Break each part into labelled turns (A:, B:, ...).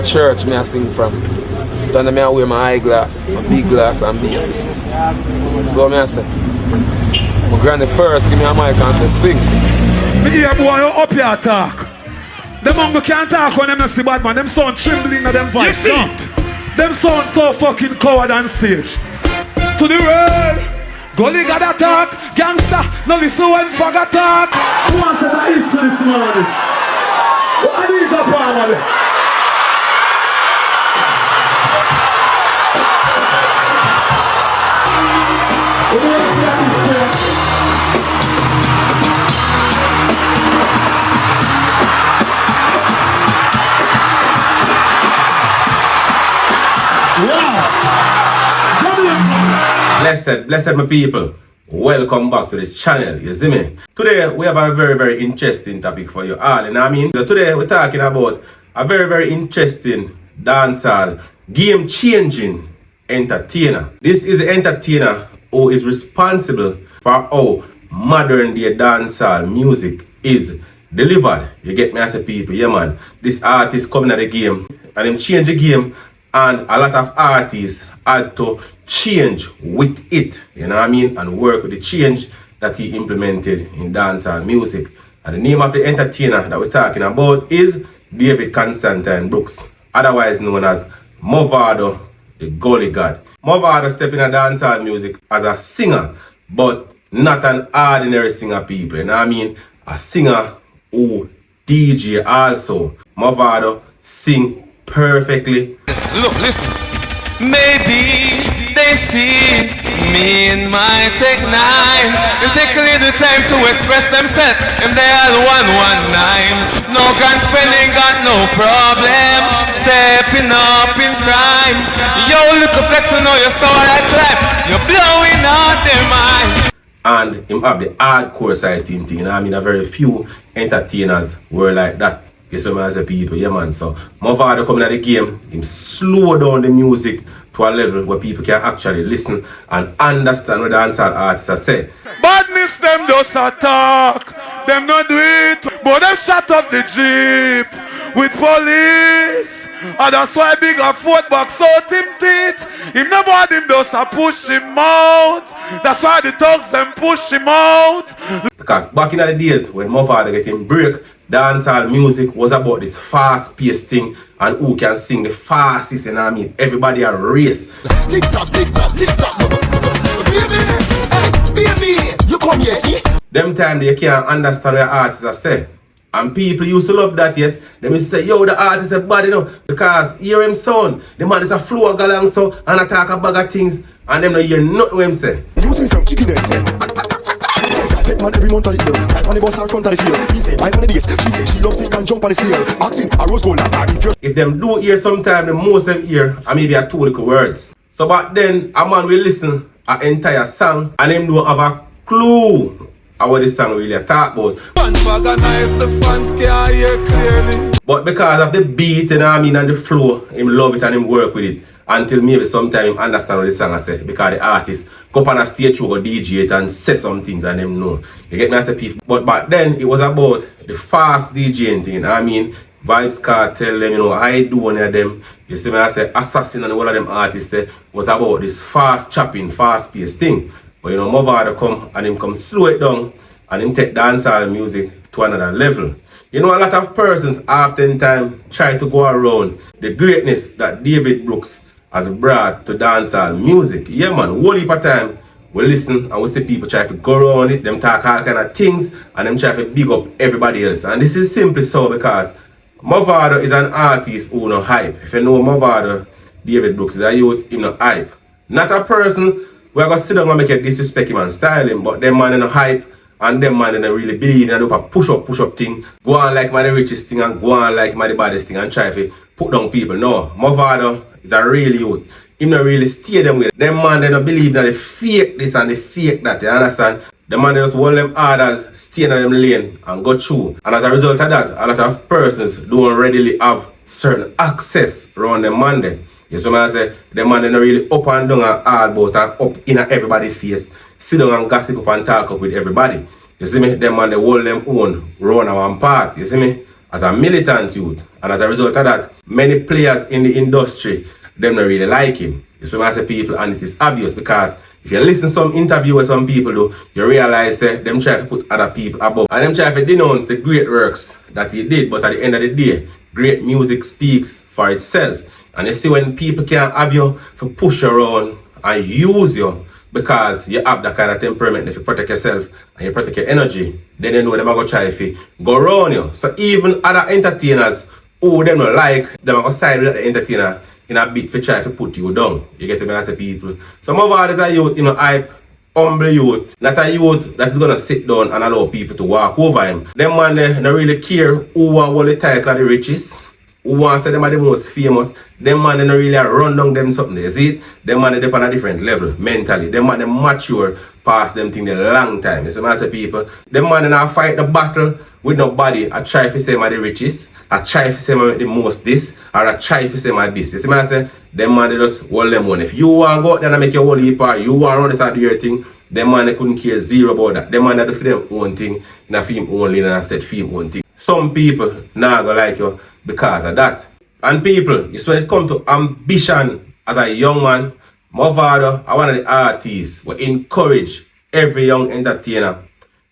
A: church me I sing from. Then I wear my eyeglass, my big glass and basic. So I say, my granny first give me a mic and say sing.
B: Me hear boy you up here talk. Them uncle can't talk when them not see bad man. Them sound trembling at them voice. You see it? Them sound so fucking coward on stage. To the world, Gully-Gaza talk, gangster, no listen when fag attack. Who wants to eat this morning? What is the family?
C: Blessed my people, welcome back to the channel, you see me? Today we have a very interesting topic for you all, you know what I mean? So today we're talking about a very interesting dancehall, game-changing entertainer. This is the entertainer who is responsible for how modern day dancehall music is delivered. You get me as a people, yeah man. This artist coming at the game and him change the game, and a lot of artists had to change with it, you know what I mean, and work with the change that he implemented in dancehall music. And the name of the entertainer that we're talking about is David Constantine Brooks, otherwise known as Mavado, the Gully God. Mavado stepped in dancehall music as a singer, but not an ordinary singer, people, you know what I mean, a singer who DJ also. Mavado sing perfectly.
D: Look, listen. Maybe they see me in my Tech 9. They take a little time to express themselves, and they are 119. No gun spending, got no problem. Stepping up in crime. Yo, look a flex, you know you saw that clap. You're blowing out their mind.
C: And him have the hardcore side thing, you know what I mean? A very few entertainers were like that. This one as a people, yeah man. So Mavado coming at the game, him slow down the music to a level where people can actually listen and understand what the dancehall artists are saying.
B: Badness them just attack, them not do it, but them shut up the jeep with police. And that's why big a foot box out him teeth. If nobody him just a push him out. That's why the thugs them push him out.
C: Because back in the days when Mavado get him break, dancehall music was about this fast-paced thing and who can sing the fastest, you know what I mean? Everybody a race.
E: Tick tock, tick tock, tick tock. Baby, you come here.
C: Them time they can't understand what the artists are saying. And people used to love that, yes. They used to say, yo, the artist is bad, you know, because hear him sound. The man is a flow along so and attack a bag of things and them don't hear nothing what him say.
E: You say some chicken head say. Take man every month of the year. Right on the bus out front of the field. He say, 5 on the days. She say she loves sneak and jump on the steel. Asking a rose gold and
C: if them do hear sometime, the most them hear and maybe a 2 little words. So back then, a man will listen an entire song and him don't have a clue what this song really talk about.
B: The fans can hear clearly.
C: But because of the beat, you know what I mean, and the flow, him love it and him work with it. Until maybe sometime him understand what the song I say. Because the artist go up on a stage show, go DJ it and say some things and them know. You get me as a people. But back then, it was about the fast DJing thing, you know what I mean? Vibes Cartel, them, you know, I do one of them. You see me, I say Assassin and one of them artists there was about this fast chopping, fast paced thing. But you know, Mavado come and him come slow it down and him take dancehall music to another level. You know, a lot of persons oftentimes try to go around the greatness that David Brooks has brought to dancehall music. Yeah man, whole heap of time we listen and we see people try to go around it, them talk all kind of things and them try to big up everybody else. And this is simply so because Mavado is an artist who no hype. If you know Mavado, David Brooks is a youth, him no hype. Not a person we are going to sit down and make a disrespect him and style him, but them man in no hype and them man in no really believe in a push up thing. Go on like my the richest thing and go on like my the baddest thing and try to put down people. No, Mavado is a real youth. Him not really stay them with them man. They don't believe that they fake this and they fake that. You understand? The man they just hold them orders, stay in them lane and go through. And as a result of that, a lot of persons don't readily have certain access around them man then. You see what I say? The man they not really up and down and all about and up in everybody's face. Sit down and gossip up and talk up with everybody. You see me? Them man they hold them own run our part. You see me? as a militant youth. And as a result of that, many players in the industry, them don't really like him. You see what I say, people, and it is obvious because if you listen to some interview with some people do, you realize them try to put other people above. And them try to denounce the great works that he did, but at the end of the day, great music speaks for itself. And you see when people can't have you to push around and use you because you have that kind of temperament, if you protect yourself and you protect your energy, then you know they're going to try to go around you. So even other entertainers who them not like, they're going to side with the entertainer in a bit for try to put you down. You get to me as a people. Some of us are youth, hype, humble youth, not a youth that is going to sit down and allow people to walk over him. Them man, they don't really care who want the title of the richest, who want to say them are the most famous. Them man, they don't really run down them something. You see it? Them man, they're on a different level mentally. Them man, they mature past them thing a long time. You see what I say, people? Them man, they not fight the battle with nobody. I try to say them are the richest. I try to say them are the most this. Or I try to say them are this. You see what I say? Them man, they just hold them on. If you want to go out there and make your whole heap or you want to run this out of your thing, them man, they couldn't care zero about that. Them man, they do for them own thing. In a film only, and I said film own thing. Some people not gonna like you because of that. And people, it's when it comes to ambition as a young man, Mavado, I one of the artists will encourage every young entertainer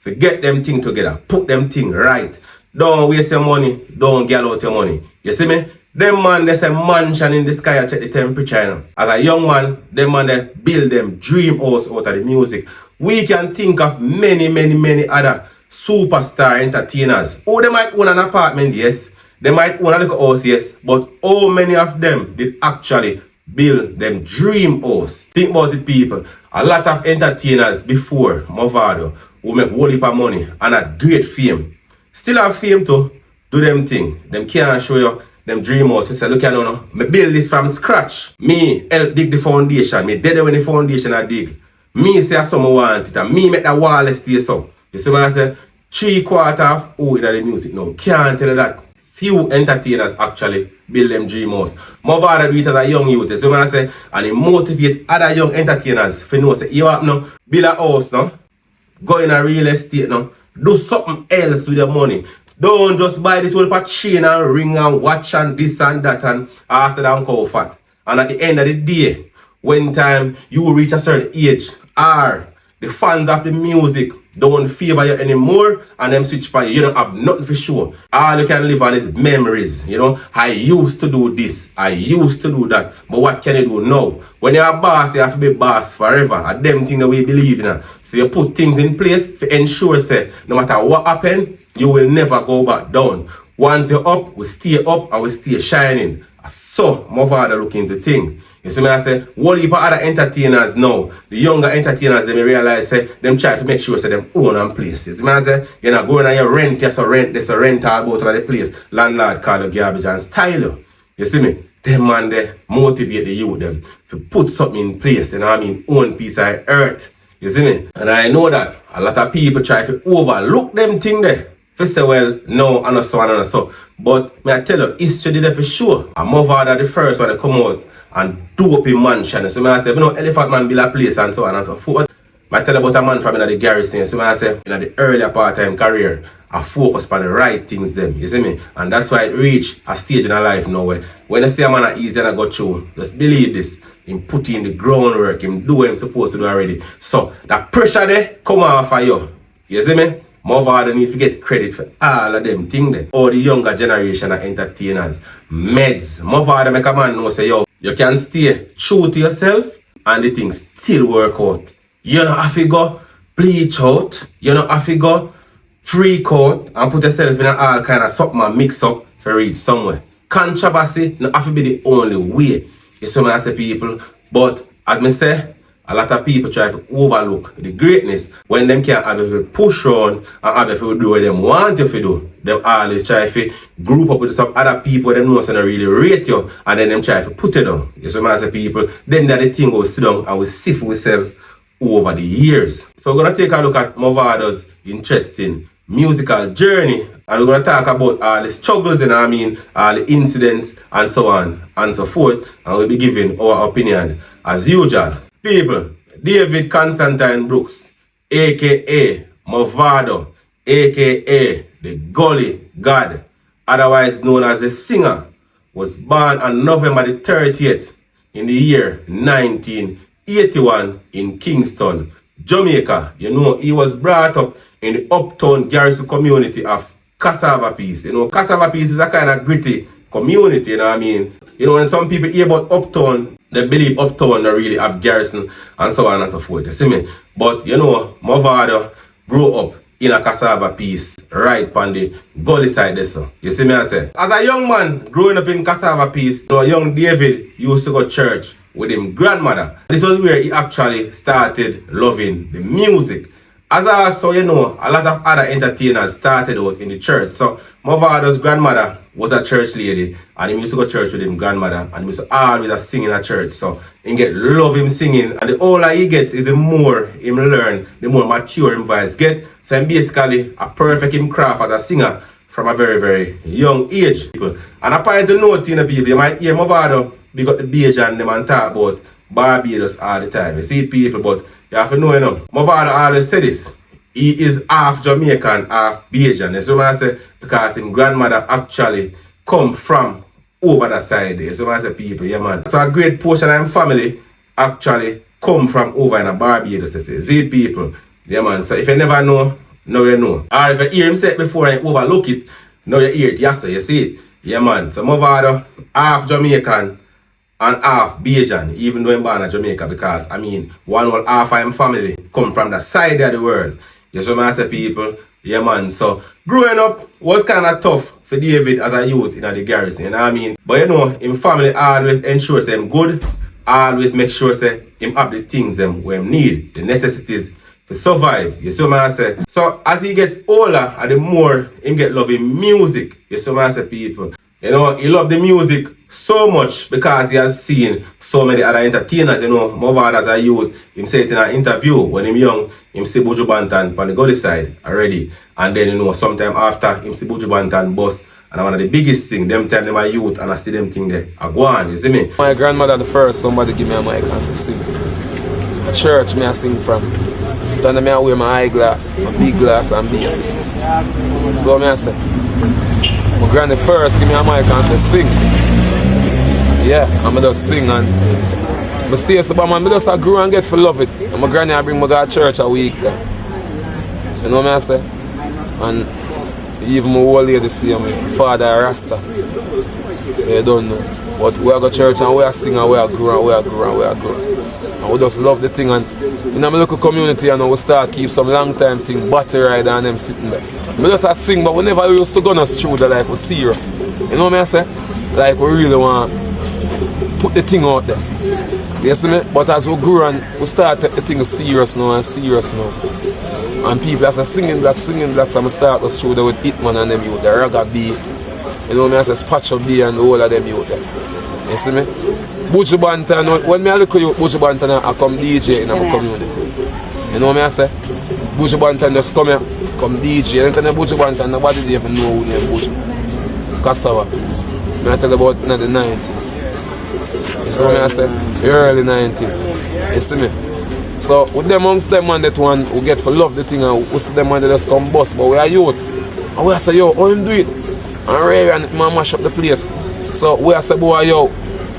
C: to get them thing together, put them thing right. Don't waste your money, don't get out your money. You see me? Them man, there's a mansion in the sky, I check the temperature. You know. As a young man, them man, they build them dream house out of the music. We can think of many other superstar entertainers. Oh, they might own an apartment, yes. They might own a little house, yes. But how many of them did actually build them dream house? Think about it, people. A lot of entertainers before Mavado who make whole heap of money and a great fame. Still have fame to do them thing. Them can't show you them dream house. We say, look at now, me build this from scratch. Me help dig the foundation. Me dead when the foundation I dig. Me say someone want it and me make that wall stay so. You see what I say? 3/4 of who in the music now. Can't tell you that. Few entertainers actually build them dream house. Mavado do it as a young youth. You see what I say? And it motivate other young entertainers to know say, you have no build a house now. Go in a real estate now. Do something else with your money. Don't just buy this whole chain and ring and watch and this and that and after that call fat. And at the end of the day, when time you reach a certain age, or the fans of the music don't favor you anymore and them switch for you don't have nothing for sure. All you can live on is memories. You know, I used to do this, I used to do that, but what can you do now? When you're a boss, you have to be boss forever. And them things that we believe in. So you put things in place to ensure say no matter what happen, you will never go back down. Once you're up, we stay up and we stay shining. So Mavado look into thing. You see me I say, what heap of other entertainers now, the younger entertainers, they may realize say, them try to make sure say them own and place. You see me I say, you're not going on your rent, yes or rent, there's a rent all about the place. Landlord call you garbage and style you. You see me? Them man they motivate the youth them to put something in place, you know what I mean, own piece of earth. You see me? And I know that a lot of people try to overlook them thing there. For say, well, no, and so and so. But may I tell you, history did it for sure. And Mavado the first one to come out and do up in mansion. So I say, you know, Elephant Man build a place and so on and so forth. I tell you about a man from the garrison. So I say, in the earlier part-time career, I focus on the right things them. You see me? And that's why it reach a stage in our life now where when you see a man easy and I go through, just believe this. Him put in the groundwork, him do what him supposed to do already. So that pressure there come off of you. You see me? Mavado need to get credit for all of them things there. All the younger generation of entertainers. Meds. Mavado make a man know say, yo, you can stay true to yourself and the things still work out. You don't have to go bleach out. You don't have to go freak out and put yourself in all kind of something and mix up for reach somewhere. Controversy don't have to be the only way. You see what I say, people? But as me say, a lot of people try to overlook the greatness when them can't have to push on and have to do what them want you to do. Them always try to group up with some other people them know so they really rate you and then them try to put it down. You see what I say, people? Then that the thing will sit down and we sift ourselves over the years. So we're going to take a look at Mavado's interesting musical journey and we're going to talk about all the struggles and all the incidents and so on and so forth, and we'll be giving our opinion as usual. People, David Constantine Brooks, aka Mavado, aka the Gully-Gaza, otherwise known as the Singer, was born on November the 30th in the year 1981 in Kingston, Jamaica. You know, he was brought up in the uptown garrison community of Cassava Piece. You know, Cassava Piece is a kind of gritty community, you know what I mean? You know, when some people hear about uptown, they believe uptown don't really have garrison and so on and so forth, you see me? But, you know, Mavado grew up in a Cassava Piece right on the Gully side there, so. You see me I say? As a young man growing up in Cassava Piece, you know, young David used to go to church with his grandmother. This was where he actually started loving the music. As also, you know, a lot of other entertainers started out in the church. So, Mavado's grandmother was a church lady, and he used to go to church with his grandmother, and he used to always sing in a church. So, he love him singing, and the older he gets is the more him learn, the more mature his voice get. So, he basically a perfect him craft as a singer from a very, very young age. And a point to note, you know, people, you might hear Mavado big up the Bajan them and talk about Barbados all the time. You see people, but you have to know, you know, Mavado always say this. He is half Jamaican, half Bajan. You see what I say? Because his grandmother actually come from over that side there. So I say people, yeah man. So a great portion of his family actually come from over in a Barbados. You see people, yeah man. So if you never know, now you know. Or if you hear him say it before and overlook it, now you hear it, yes sir, you see it. Yeah man. So Mavado, half Jamaican and half Bajan, even though I'm born in Jamaica, because I mean, one whole half of my family come from the side of the world. You see what I say, people? Yeah, man. So, growing up was kind of tough for David as a youth in the garrison, you know what I mean? But you know, his family always ensure say him good, always make sure say him have the things them where him need, the necessities to survive. You see what I say? So, as he gets older, and the more him get loving music, you see what I say, people? You know, he love the music so much because he has seen so many other entertainers, you know. Mavado as a youth, him say it in an interview when him young, him see Buju Banton on the Gully side already. And then, you know, sometime after, him see Buju Banton bust. And one of the biggest thing, them time them a youth and I see them thing there, I go on, you see me?
A: My grandmother the first, somebody give me a mic and say sing. A church me I sing from. Then me I wear my eyeglass, my big glass and basic. So me I say, my granny first give me a mic and say sing. Yeah, I'm just sing and I stay so bad man, I just grew and get for love it. And my granny I bring me to church a week there. You know what I say? And even my old lady see me, father Rasta. So you don't know. But we are go to church and we are sing and we are grow and we are grow and we are grow. And we just love the thing, and in my local community, you know, we start keep some long time thing, battery rider and them sitting there. We just sing, but we never used to go on the studio like we're serious. You know what I say? Like we really want put the thing out there. You see me? But as we grew and we start take the thing serious now and serious now. And people as singing black, so I start the studio with Hitman and them youth, the Raga B. You know what I say? Spatcho B and all of them youth there. You see me? Buju Banton, when I look at you, Buju Banton, I come DJ in my community. You know what I say? Buju Banton just come here, come DJ. And then Buju Banton, nobody even know who name Buju. Cassava Piece. I tell you about in the 90s. You see what I say? The early 90s. You see me? So with them amongst them man that one we get for love the thing and we see them man that just come bust, but we are youth. And we say, yo, how him do it? And Ray and man mash up the place. So we say, boy, yo,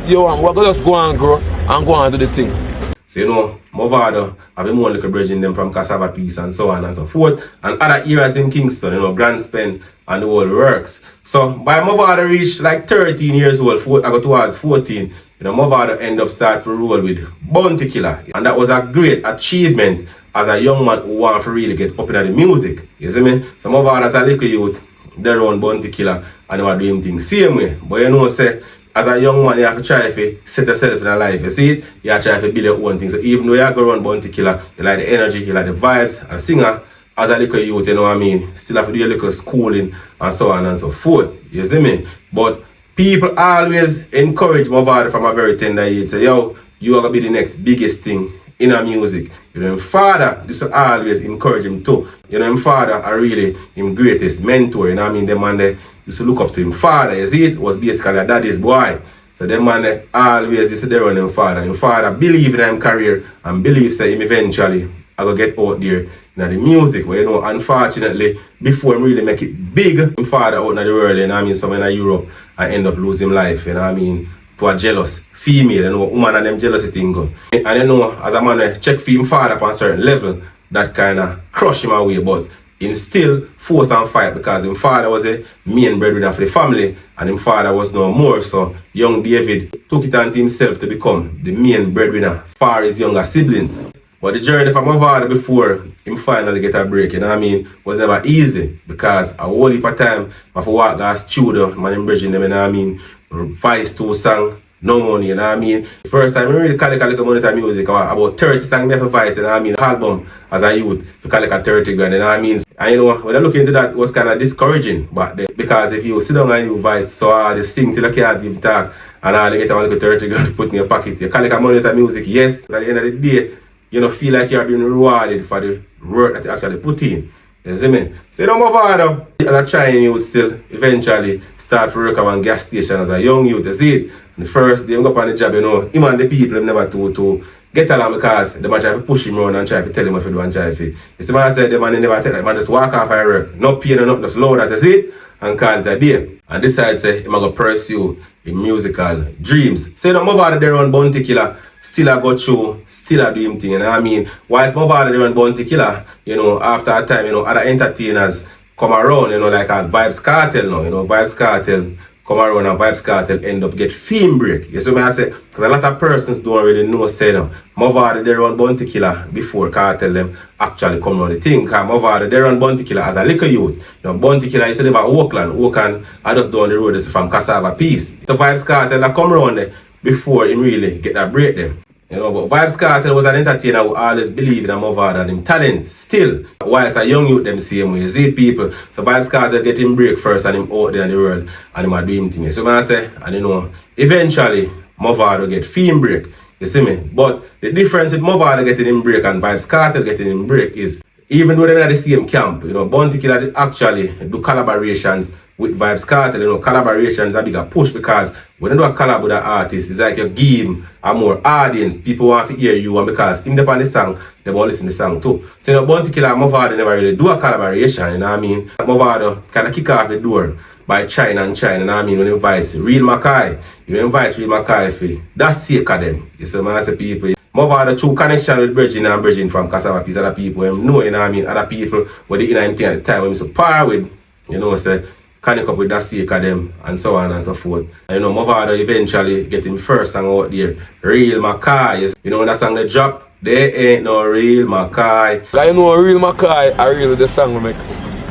A: we're gonna just go and grow and go and do the thing.
C: So you know, Mavado have been more like a bridging them from Cassava Piece and so on and so forth. And other areas in Kingston, you know, Grand Spen and the whole works. So by Mavado reach like 13 years old, I got towards 14, you know, Mavado end up start to roll with Bounty Killer. And that was a great achievement as a young man who want to really get up in the music. You see me? So Mavado as a little youth, they run Bounty Killer and they were doing things same way. But you know, say, as a young man, you have to try to set yourself in a life. You see it? You have to try to build your own thing. So even though you have to run Bounty Killer, you like the energy, you like the vibes, and singer, as a little youth, you know what I mean? Still have to do a little schooling and so on and so forth. You see me? But people always encourage Mavado from a very tender age. Say, yo, you are going to be the next biggest thing in our music. You know, his father used to always encourage him too. You know, his father are really his greatest mentor. You know what I mean? The man they used to look up to him father. You see, it was basically a daddy's boy. So the man they always used to run him father. His father believe in his career and believe say him eventually I go get out there in the music. But you know, unfortunately, before him really make it big, him father out in the world, you know what I mean, somewhere in Europe, and end up losing life, you know what I mean, to a jealous female, you know, woman and them jealousy thing go. And you know, as a man check for him father upon a certain level, that kind of crush him away, but him still force and fight because his father was a main breadwinner for the family and his father was no more. So young David took it onto himself to become the main breadwinner for his younger siblings. But the journey from Mavado before him finally get a break, you know what I mean, was never easy because a whole heap of time I have to walk to studio, man, him bridging them, you know what I mean, Vice 2 song. No money, you know what I mean? First time I really collect money music, about 30 songs for Vice, you know what I mean? Album as a youth, to collect 30 grand, you know what I mean? And you know, when I look into that, it was kind of discouraging back then. Because if you sit down and you Vice, so hard, you sing till you can't even talk, and all you get a little 30 grand put in your pocket. You collect money music, yes, but at the end of the day, you don't feel like you're being rewarded for the work that you actually put in. You see me? So you know, Mavado, as a trying youth still, eventually start to work at one gas station as a young youth, you see it? And the first day I go up on the job, you know, him and the people them never to get along because the man try to push him around and try to tell him what to do and try to. You see, man said the man never tell him, man just walk off and work. No pain or nothing, just load that, you see it? And call it a day. And decide say, him go pursue his musical dreams. So you know, Mavado there on Bounty Killer, still I go through, still I do him thing, you know what I mean? Whilst Mavado there on Bounty Killer, you know, after a time, you know, other entertainers come around, you know, like at Vibes Cartel now, you know, Vibes Cartel come around and Vibes Cartel end up get fame break. You see what I say? Because a lot of persons don't really know, say, no, Mavado there on Bounty Killer before Cartel them actually come around the thing. Because Mavado there on Bounty Killer as a little youth. You know, Bounty Killer used to live at Oakland, I just down the road, this is from Cassava Peace. So Vibes Cartel that come around there before him really get that break them. You know, but Vibes Cartel was an entertainer who always believed in Mavado and him talent still. Whilst a young youth them same way, you see people. So Vibes Cartel get him break first and him out there in the world and him a do him thing. So I say, and you know, eventually Mavado get fame break. You see me? But the difference with Mavado getting him break and Vibes Cartel getting him break is even though they're in the same camp, you know, Bounty Killer did actually do collaborations with Vibes Cartel. You know, collaborations are bigger push because when you do a collab with an artist, it's like you give him a more audience. People want to hear you, and because him depend on the song, they want to listen to the song too. So you know, Bounty Killer and Mavado never really do a collaboration, you know what I mean? Mavado kind of kick off the door by China, you know what I mean? When you invite Real Mackay, you invite Real Mackay for that's sake of them. You see, man, I say people. Mavado true connection with Bridging and Bridging from Cassava Peace, other people know, you know what I mean? Other people were the inner thing at the time when we so par with, you know, say, connect up with that sake of them and so on and so forth. And you know, Mavado eventually get him first song out there, Real Mackay. You know when that song they drop, there ain't no Real Mackay.
A: Like you know, Real Mackay, I really the song will make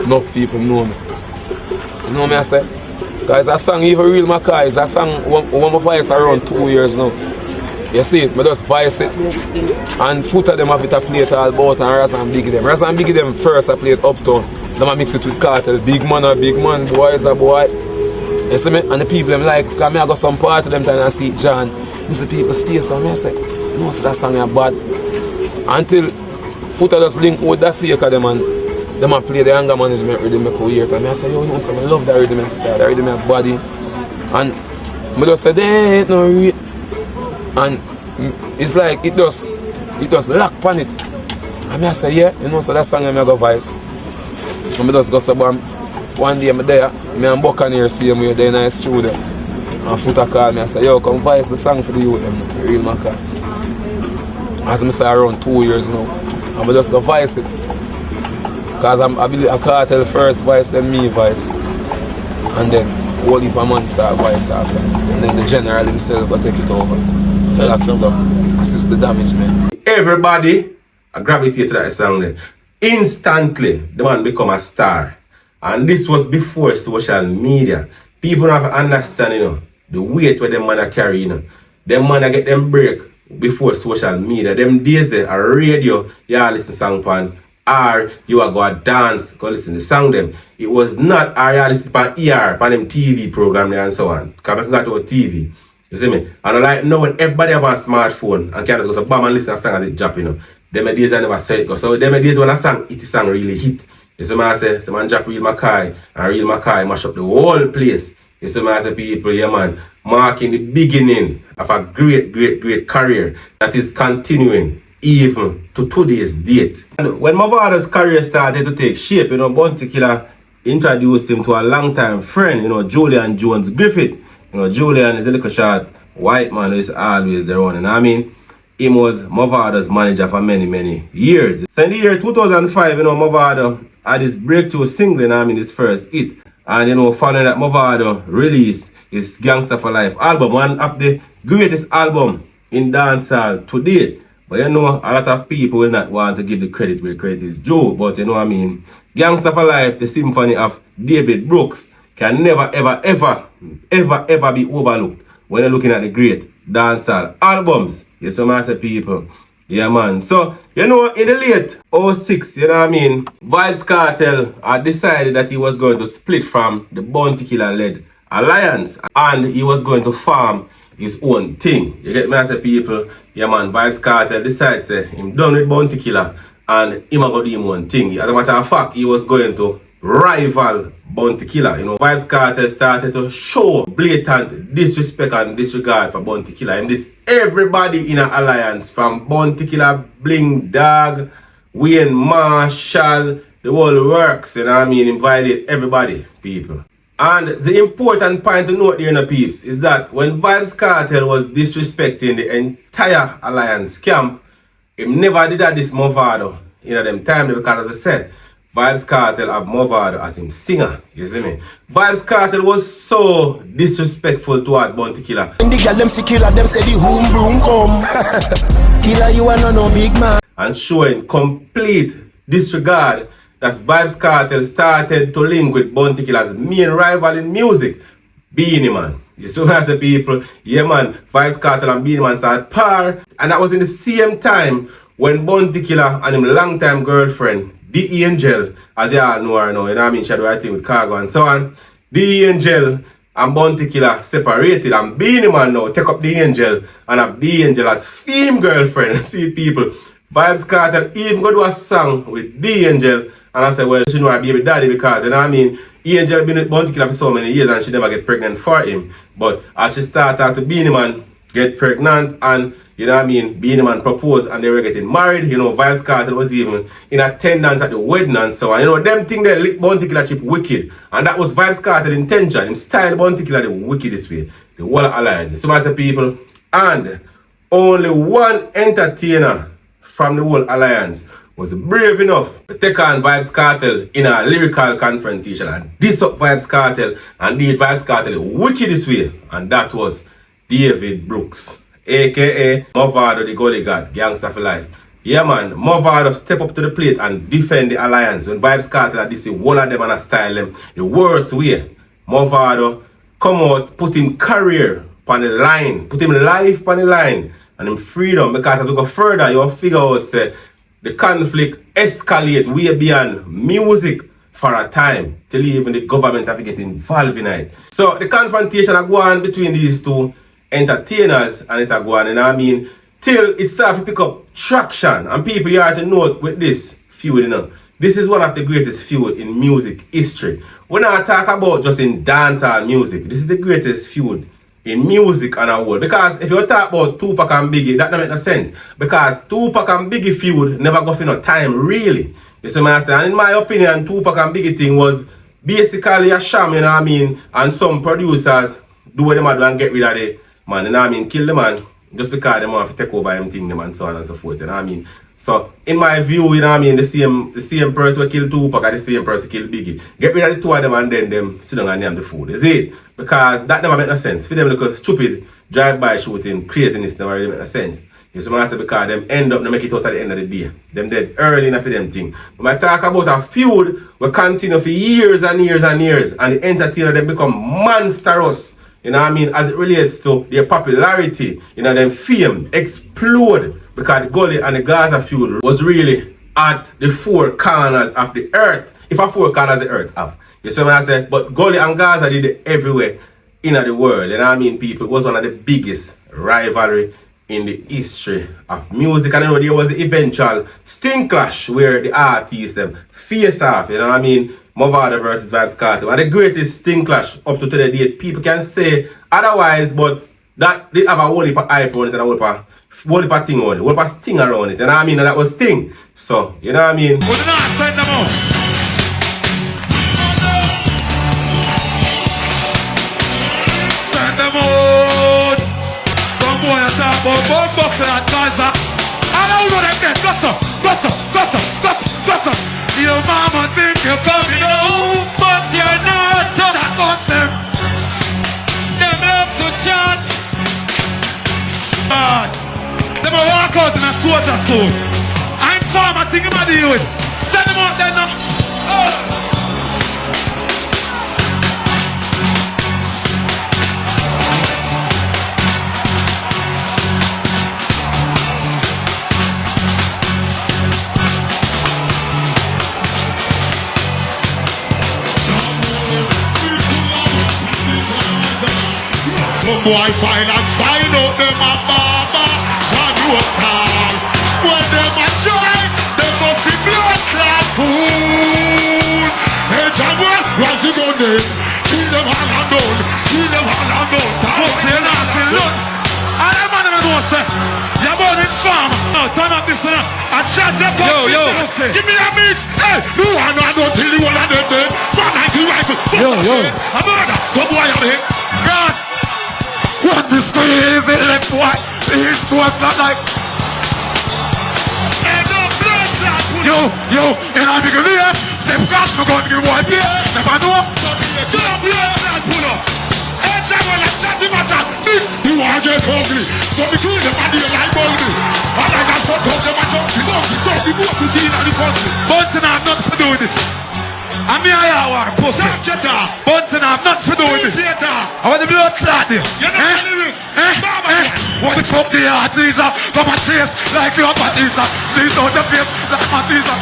A: enough people know me. You know what I say? Because that song, even Real Mackay, is a song one my voice around 2 years now. You see it, I just voice it. And foot of them have it a play it all about and Raz and Big them. Raz and Big them first I play it uptown. Then I mix it with Cartel. Big man, boy is a boy. You see me? And the people them like, because I go some part of them time and see John. You see people stay so I say, no, so that song is bad. Until foot of just link with that sake of them and them a play the anger management rhythm make a year. Because I say, yo, no, so I love that rhythm and style, that rhythm and body. And I just say, there ain't no real. And it's like it does lock on it. And I say, yeah, you know, so that song I go voice. And I just go say, one day I'm there, me and Buccaneer see me there in the studio. And Footer call me and say, yo, come voice the song for the youth, Real Mackay. As I say around 2 years now. And I just go voice it. Because I believe I Cartel first voice, then me voice. And then whole heap of man start voice after. And then the general himself will take it over. So that's assist the damagement.
C: Everybody gravitate to that song there. Instantly, the man become a star. And this was before social media. People don't have to understand, you know, the weight where them man carry, you know. Them man get them break before social media. Them days there, a radio, you listen song pan, or you are go dance, go listen to song them. It was not a listen pan ER, pan them TV program there and so on. Because I forgot about TV. You see me? And like now when everybody have a smartphone and can just go so bam and listen to a song as it drop, you know. Them days I never said it go. So them days when a song, it is song really hit. You see me I say, some man drop Real Mackay and Real Mackay mash up the whole place. You see me I say people, yeah man, marking the beginning of a great career that is continuing even to today's date. And when Mavado's career started to take shape, you know, Bounty Killer introduced him to a long-time friend, you know, Julian Jones Griffith. You know, Julian is a little short white man who is always there on, you know what I mean? He was Mavado's manager for many, many years. So in the year 2005, you know, Mavado had his breakthrough single, you know what I mean, his first hit. And, you know, following that, Mavado released his Gangsta for Life album, one of the greatest album in dancehall to date. But you know, a lot of people will not want to give the credit where credit is due. But you know what I mean? Gangsta for Life, the symphony of David Brooks, can never, ever, ever, ever, ever be overlooked when you're looking at the great dancehall albums. Yes, so massive people. Yeah, man. So, you know, in the late 06, you know what I mean? Vybz Kartel had decided that he was going to split from the Bounty Killer-led alliance. And he was going to form his own thing. You get me, I say, people? Yeah, man. Vybz Kartel decided to him done with Bounty Killer and him go do him one thing. As a matter of fact, he was going to rival Bounty Killer. You know, Vybz Kartel started to show blatant disrespect and disregard for Bounty Killer. And this everybody in an alliance, from Bounty Killer, Bling Dog, Wayne Marshall, the whole works, you know what I mean? Invited everybody, people. And the important point to note there, you know, peeps, is that when Vybz Kartel was disrespecting the entire alliance camp, he never did that this Mavado in them time, because as I said, Vybz Kartel have Mavado as him singer, you see me? Vybz Kartel was so disrespectful towards Bounty Killer.
E: In the girl them see killer, them say the home broom come. Killer, you are no big man.
C: And showing complete disregard that Vybz Kartel started to link with Bounty Killer's main rival in music, Beenie Man. You see what I say, people? Yeah, man, Vybz Kartel and Beenie Man started par. And that was in the same time when Bounty Killer and his longtime girlfriend, The Angel, as you all know her now, you know what I mean, she had the right thing with Cargo and so on. The Angel and Bounty Killer separated, and Beenie Man now take up The Angel and have The Angel as female girlfriend. See, people, Vybz Kartel even go do a song with The Angel, and I said, well, she know her baby daddy, because, you know what I mean, Angel been with Bounty Killer for so many years and she never get pregnant for him. But as she started to Beenie Man get pregnant, and you know what I mean, Beenie Man proposed and they were getting married, you know, Vybz Kartel was even in attendance at the wedding and so on. You know, them thing they lick Bounty Killer chip wicked. And that was Vybz Kartel intention. Him style Bounty Killer the wickedest way. The whole alliance. So massive people. And only one entertainer from the whole alliance was brave enough to take on Vybz Kartel in a lyrical confrontation and diss up Vybz Kartel and did Vybz Kartel the wickedest way. And that was David Brooks, aka Mavado the Gully-Gaza, Gangsta for Life. Yeah, man, Mavado step up to the plate and defend the alliance. When Vybz Kartel had this, one of them and style them the worst way. Mavado come out, put him career on the line, put him life on the line, and him freedom. Because as we go further, you'll figure out, say, the conflict escalate way beyond music for a time, till even the government have to get involved in it. So the confrontation are going between these two entertainers, and it are going, you know what I mean, till it starts to pick up traction. And people, you have to note with this feud, you know, this is one of the greatest feud in music history. When I talk about just in dancehall music, this is the greatest feud in music and a whole. Because if you talk about Tupac and Biggie, that don't make no sense. Because Tupac and Biggie feud never go for no time, really. You see what I say? And in my opinion, Tupac and Biggie thing was basically a sham, you know what I mean? And some producers do what they do and get rid of the man, you know what I mean? Kill the man just because they want to take over him thing, them and so on and so forth, you know what I mean? So, in my view, you know what I mean, the same person who killed Tupac and the same person who killed Biggie. Get rid of the two of them and then them sit down and name the food, is it? Because that never make no sense. For them look stupid drive-by shooting, craziness never really make no sense. You see what I say? Because them end up, they make it out at the end of the day. Them dead early enough for them thing. When I talk about a feud, we continue for years and years and years, and the entertainer them become monstrous. You know what I mean? As it relates to their popularity, you know, them fame explode. Because the Gully and the Gaza feud was really at the four corners of the earth. If a four corners of the earth have. You see what I say? But Gully and Gaza did it everywhere in the world. You know what I mean, people? It was one of the biggest rivalry in the history of music. And you know, there was the eventual sting clash where the artists them face off. You know what I mean? Mavado versus Vybz Kartel. And the greatest sting clash up to today date. People can say otherwise, but That they have a whole heap of hype on it and a whole heap of thing on it, whole heap of sting around it. You know what I mean? And that was sting. So, you know what I mean?
B: Who did not send them out? Send them out. Some boy a talk about bumbo clad Gaza. I don't know them dead. Gossip. Your mama think you're coming home, but you're not. That was them. Them love to chat. But them a walk out in a soldier suit. I ain't farmer thing him a deal with. Send them out there now.
F: Some boy find out them a barber, John was star. When them a try, they must see blood clot food. Hey John, what's it on them? Kill them all and done.
B: Fuck you not kill none. And them man them know say, you're born in farm. Now turn up this one. And shut your cup.
F: Yo, give me a mix. Hey, no one know till you all of them dead. 190 rifle.
B: Yo.
F: A murder. Some boy on him.
B: Gas. What this crazy left boy? He's not like.
F: Hey, no blood clot.
B: Yo, and I'm gonna be here. Them gas no gun give one beer. Never know.
F: No blood clot pull up. Hey, John, well, I'm chatting my chat. This, you want to get ugly. So we kill them and they like ugly. And I got fucked up them and junkie. So we go to see in the country.
B: Bunton have nothing to do with this. I'm here, war pussy. Bunton have nothing to do with this. I want the blood clot there.
F: You know what it is?
B: What the fuck the heart is? From a face like your Batista. Sneeze out the face like Batista.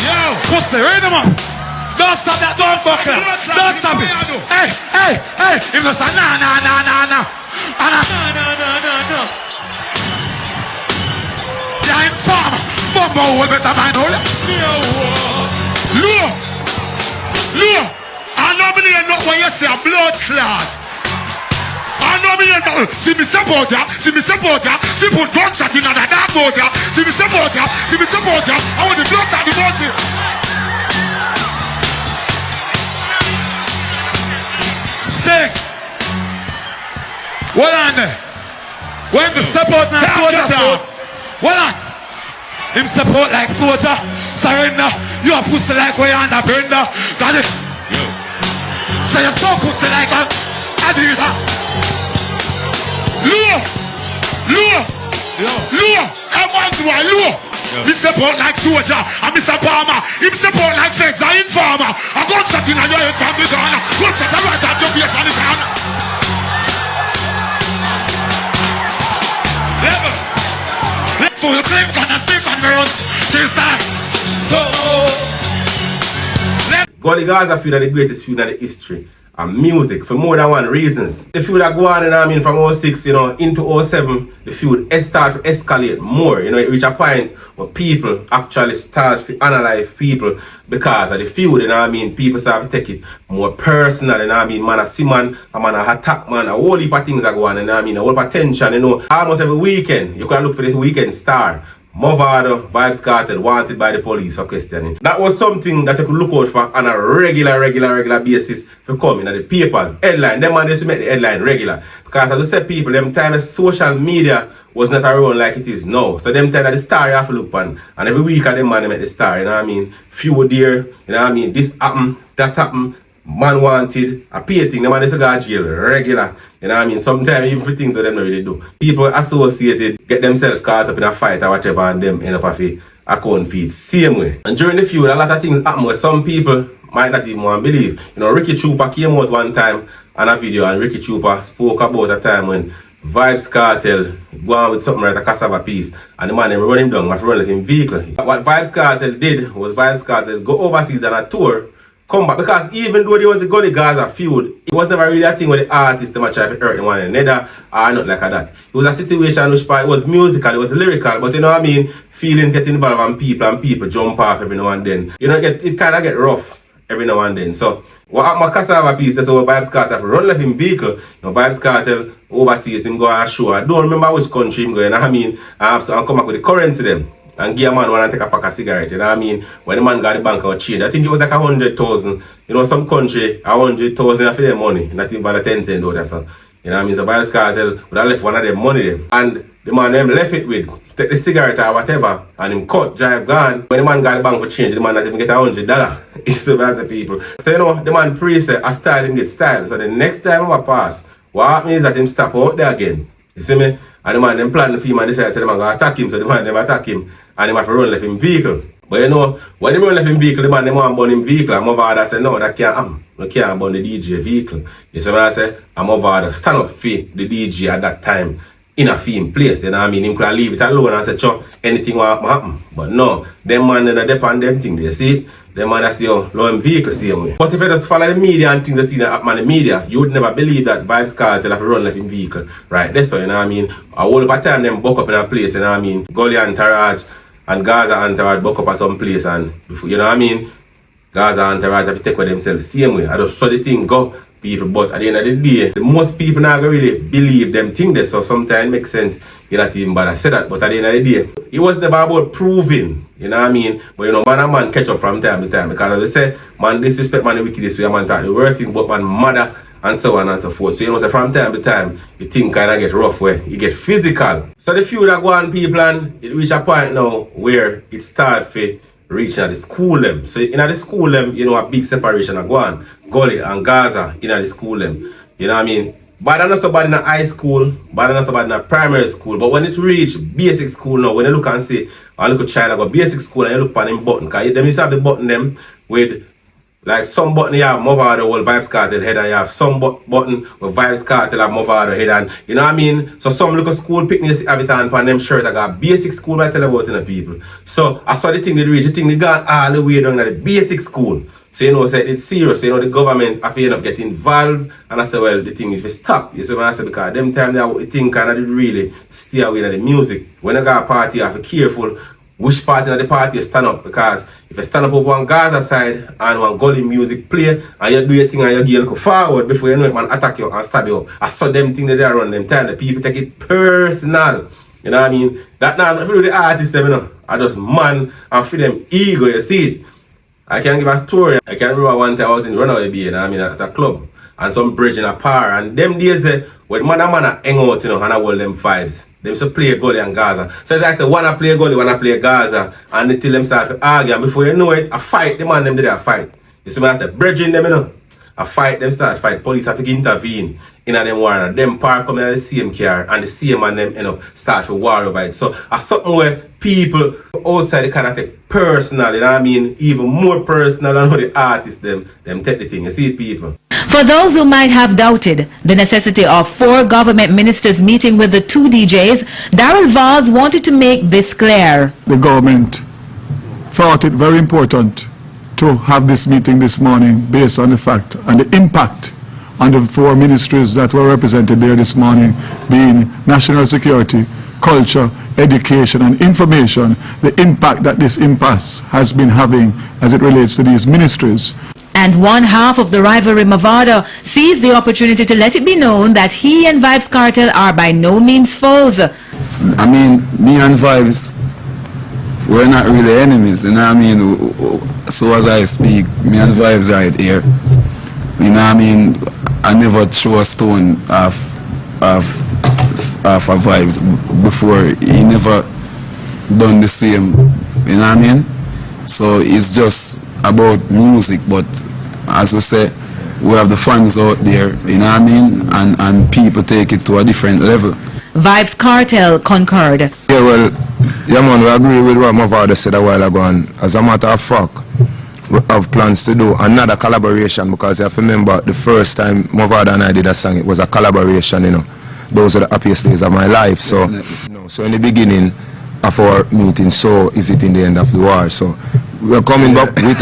F: Yo,
B: Pussy, read them up. Don't stop that don't buckler. Don't stop it. Hey. If you say nah. No. Yeah, I'm farmer. Bumbo will better mind all.
F: look. I know me not when you say a blood clot. I know me not. See me support ya. See put gunshot in another dark boat ya. See me support ya. I want the blood and the body.
B: Stick. What on there? When the step out now, soldier. What on? Him step out like soldier. Surrender. You a pussy like way on the bender. Got it? So you're so pussy like a Adiza.
F: Look. Everyone's one look. Me support like soldier. And me farmer. Him support like feds. I informer. I gunshot in your head from the corner. Gunshot right at your face on the corner.
B: Full clip gonna stick on me run. She's that.
C: Gully-Gaza feud are the greatest feud in the history and music for more than one reasons. The feud that go on, from 06, into 07, the feud start to escalate more. It reach a point where people actually start to analyze people because of the feud, people start to take it more personal, man a see man, a man a attack man, a whole heap of things are going on, a whole heap of tension, almost every weekend, you can look for this weekend star. Mavado, Vybz Kartel, wanted by the police for questioning. That was something that you could look out for on a regular basis for coming at the papers. Headline, them man used to make the headline regular. Because as I said, people, them time social media was not around like it is now. So them time that the star you have to look on. And every week of them man they make the star, Few there, this happen, that happen. Man wanted, a pay thing, the man is to go to jail regular. Sometimes even for things that them not really do. People associated get themselves caught up in a fight or whatever and them end up a account feed. Same way. And during the feud, a lot of things happen where some people might not even want to believe. Ricky Trooper came out one time on a video and Ricky Trooper spoke about a time when Vybz Kartel go on with something like a cassava piece and the man them run him down, have to run like him vehicle. What Vybz Kartel did was Vybz Kartel go overseas on a tour, come back, because even though there was a Gully-Gaza feud, it was never really a thing where the artists them try to hurt one another or not like that. It was a situation which it was musical, it was lyrical, but feelings get involved and people jump off every now and then. It kind of get rough. every now and then. So what my cassava piece is so Vybz Kartel run left him vehicle. Vybz Kartel overseas him go on a show. I don't remember which country him going. I mean, I have to come back with the currency them. And give a man want to take a pack of cigarette, you know what I mean? When the man got the bank out change, I think it was like 100,000. You know, some country, 100,000 for their money, not even about 10 cents out or so. You know what I mean? So Vybz Kartel would have left one of them money there. And the man them left it with, take the cigarette or whatever, and him cut, drive gone. When the man got the bank for change, the man not even get $100. It's the best people. So you know, the man pre-say, a style him get style. So the next time I pass, what happens is that him stop out there again. You see me? And the man them plan the film and decide, so the man go attack him, so the man them attack him. And he have to run left him vehicle. But you know, when he run left him vehicle, the man them want to burn him vehicle. And Mavado say, no, that can't happen. You can't burn the DJ vehicle. You see what I say? And Mavado stand up for the DJ at that time in a film place. You know what I mean? Him could leave it alone and say, sure, anything will happen. But no, them man they depend on them thing. They see it. Them man that see how low him vehicle same way. But if you just follow the media and things that see that happen on the media, you would never believe that Vybz Kartel have to run left him vehicle. Right, that's so, you know what I mean? A whole of time them buck up in a place, you know what I mean? Gully Entourage and Gaza Entourage buck up at some place and before, you know what I mean? Gaza Entourage have to take with themselves same way. I just saw the thing go people, but at the end of the day, the most people not really believe them thing there, so sometimes it makes sense you not even bother say that, but at the end of the day, it was never about proving, you know what I mean? But you know, man and man catch up from time to time, because as I say, man disrespect man the wickedest way, man talk the worst thing about man mother and so on and so forth. So you know, so from time to time, the thing kind of get rough where it get physical. So the few that go on people and it reach a point now where it start for reaching at the school them. So in the school them, you know, a big separation of go on. Gully and Gaza in the school them. You know what I mean? But not so bad in the high school, but not so bad in the primary school. But when it reach basic school now, when you look and see, I look at China go basic school and you look on them button, because them used to have the button them with like some button you have Mavado will Vybz Kartel head, and you have some button with Vybz Kartel have Mavado head, and you know what I mean? So some look at school picnics have it on them shirt. I got basic school I tell about in the people. So I saw the thing they reach, the thing they got all the way down to the basic school. So you know, say it's serious. So, you know, the government have to end up getting involved, and I say, well, the thing if it stop, you see what I say, because them time the thing kind of really stay away from the music. When you got a party, you have to be careful which part of the party you stand up, because if you stand up over one Gaza side and one Gully music play and you do your thing and you go forward before you know it, man attack you and stab you up. I saw them thing that they run them time, the people take it personal. You know what I mean? That now, if you do the artists them, you know, I just man and feel them ego, you see it. I can give a story. I can remember one time I was in Runaway Bay, you know what I mean, at a club, and some bridge in a par, and them days when man hang out, you know, and I hold them vibes. They used to play Gully and Gaza. So it's like say, wanna play Gully, wanna play Gaza, and until them start to argue, and before you know it, a fight, the man them did a fight. You see what I say, bridging them, you know. A fight, them start fight, police have to intervene in a them war, and them park come in the same car, and the same man them end up start to war over it. So a something where people outside they kind of take personal, you know what I mean, even more personal than how the artists them take the thing. You see it, people.
G: For those who might have doubted the necessity of 4 government ministers meeting with the 2 DJs, Daryl Vaz wanted to make this clear.
H: The government thought it very important to have this meeting this morning based on the fact and the impact on the 4 ministries that were represented there this morning, being national security, culture, education and information, the impact that this impasse has been having as it relates to these ministries.
G: And one half of the rivalry, Mavado, seized the opportunity to let it be known that he and Vybz Kartel are by no means foes.
I: I mean, me and Vybz, we're not really enemies, you know what I mean? So as I speak, me and Vybz right here, you know what I mean? I never threw a stone off a Vybz before. He never done the same, you know what I mean? So it's just about music, but as we say, we have the fans out there, you know what I mean? And people take it to a different level.
G: Vybz Kartel concurred.
J: Yeah, well, yeah man, we agree with what Mavado said a while ago, and as a matter of fact, we have plans to do another collaboration, because you have to remember the first time Mavado and I did a song, it was a collaboration, you know. Those are the happiest days of my life, so, you know, so in the beginning of our meeting, so is it in the end of the war, so we're coming back with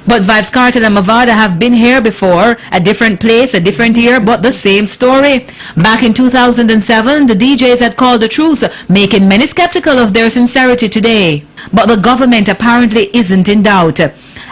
G: But Vybz Kartel and Mavado have been here before, a different place, a different year, but the same story. Back in 2007, the DJs had called the truce, making many skeptical of their sincerity today. But the government apparently isn't in doubt.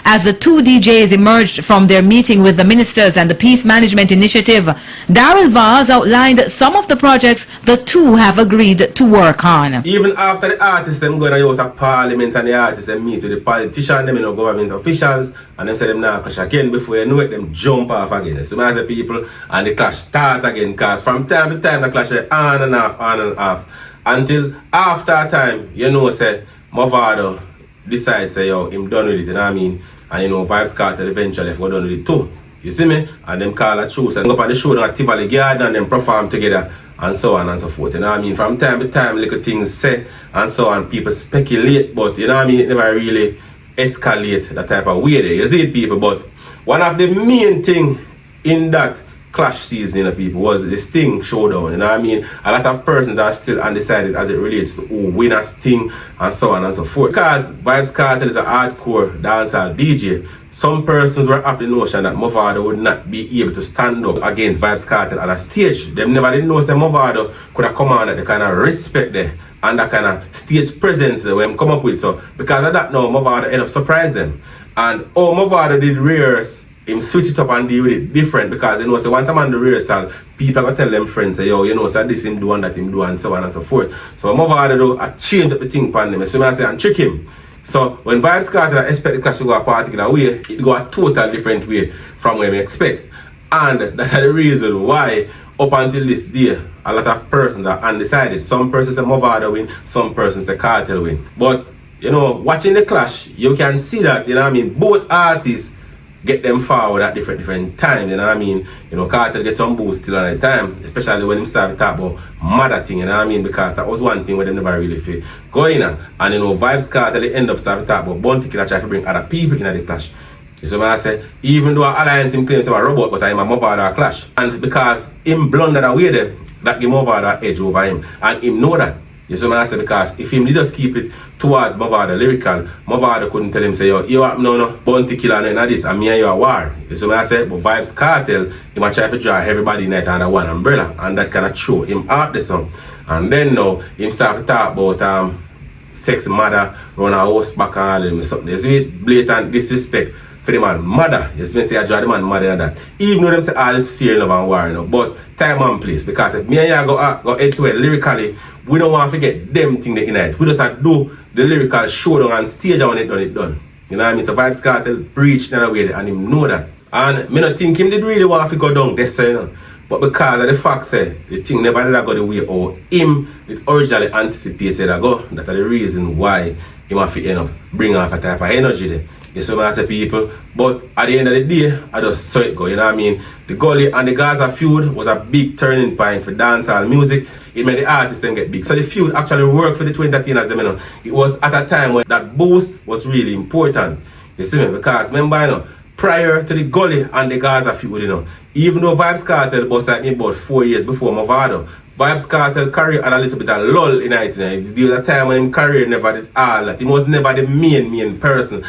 G: As the two DJs emerged from their meeting with the ministers and the Peace Management Initiative, Daryl Vaz outlined some of the projects the two have agreed to work on.
C: Even after the artists them go to the House of Parliament and the artists them meet with the politicians, them government officials, and them say them now clash again, before you know it, them jump off again. So I say people, and the clash start again, because from time to time the clash on and off, until after a time, you know, say Mavado decides, say, yo, him done with it, you know what I mean? And you know, Vybz Kartel eventually go done with it too. You see me? And them call a truce and go up on the show at Tivoli Garden and them perform together and so on and so forth. You know what I mean? From time to time, little things say and so on. People speculate, but you know what I mean? It never really escalate that type of way there. You see it, people? But one of the main thing in that clash season, you know, people, was the Sting showdown. You know what I mean? A lot of persons are still undecided as it relates to who win a Sting and so on and so forth. Because Vybz Kartel is a hardcore dancehall DJ, some persons were of the notion that Mavado would not be able to stand up against Vybz Kartel at a stage. Them never did know that Mavado could have come on at the kind of respect there and that kind of stage presence there when come up with. So because of that now, Mavado ended up surprised them. And Mavado did rehearse, him switch it up and deal with it different, because you know, so once I'm on the rehearsal, people are gonna tell them friends, say, yo, you know, so this him do and that him do and so on and so forth. So Mavado do, I change up the thing upon them. So I say and trick him. So when Vybz Kartel expect the clash to go a particular way, it go a total different way from where we expect. And that's the reason why up until this day, a lot of persons are undecided. Some persons say Mavado win, some persons say Kartel win. But you know, watching the clash, you can see that, you know what I mean, both artists get them forward at different times, you know what I mean? You know, Kartel gets some boost still at the time, especially when him start to talk about mother thing, you know what I mean? Because that was one thing where they never really fit going on. And you know, Vybz Kartel they end up start to talk about Bounty Killer, try to bring other people in the clash. You see what I say? Even though Alliance him claims he's a robot, but I'm a Mavado clash. And because him blundered away there, that give Mavado edge over him. And him know that. You see what I say? Because if him just keep it towards Mavado lyrical, Mavado couldn't tell him, say, yo, you have no Bounty Killer and none of this, and me and you are war. You see what I say? But Vybz Kartel, he might try to draw everybody night under one umbrella, and that kind of show him out the song. And then now, him start to talk about sex mother, run a house back and all them something. You see it? Blatant disrespect for the man mother. You see me say I draw the man mother and that. Even though them say all this fear, love and war, you know, but time and place. Because if me and you go head to it lyrically, we don't want to forget them thing they unite. We just have to do the lyrical showdown on stage and when it done. You know what I mean? So Vybz Kartel preach in a way and him know that. And me not think him did really want to go down this side, you know. But because of the fact say the thing never did go the way or him it originally anticipated I go. That's the reason why he have to end up bring off a type of energy there. You see what I say, people? But at the end of the day, I just saw it go, you know what I mean? The Gully and the Gaza feud was a big turning point for dancehall music. It made the artists then get big. So the feud actually worked for the 2013ers, you know. It was at a time when that boost was really important. You see me? Because remember, you know, prior to the Gully and the Gaza feud, you know, even though Vybz Kartel was like me about 4 years before Mavado, Vybz Kartel career had a little bit of lull in it. There was a time when his career never did all that. He was never the main person.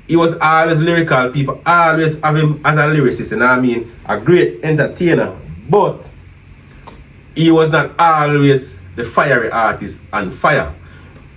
C: He was always lyrical, people always have him as a lyricist, you know what I mean? A great entertainer, but he was not always the fiery artist on fire.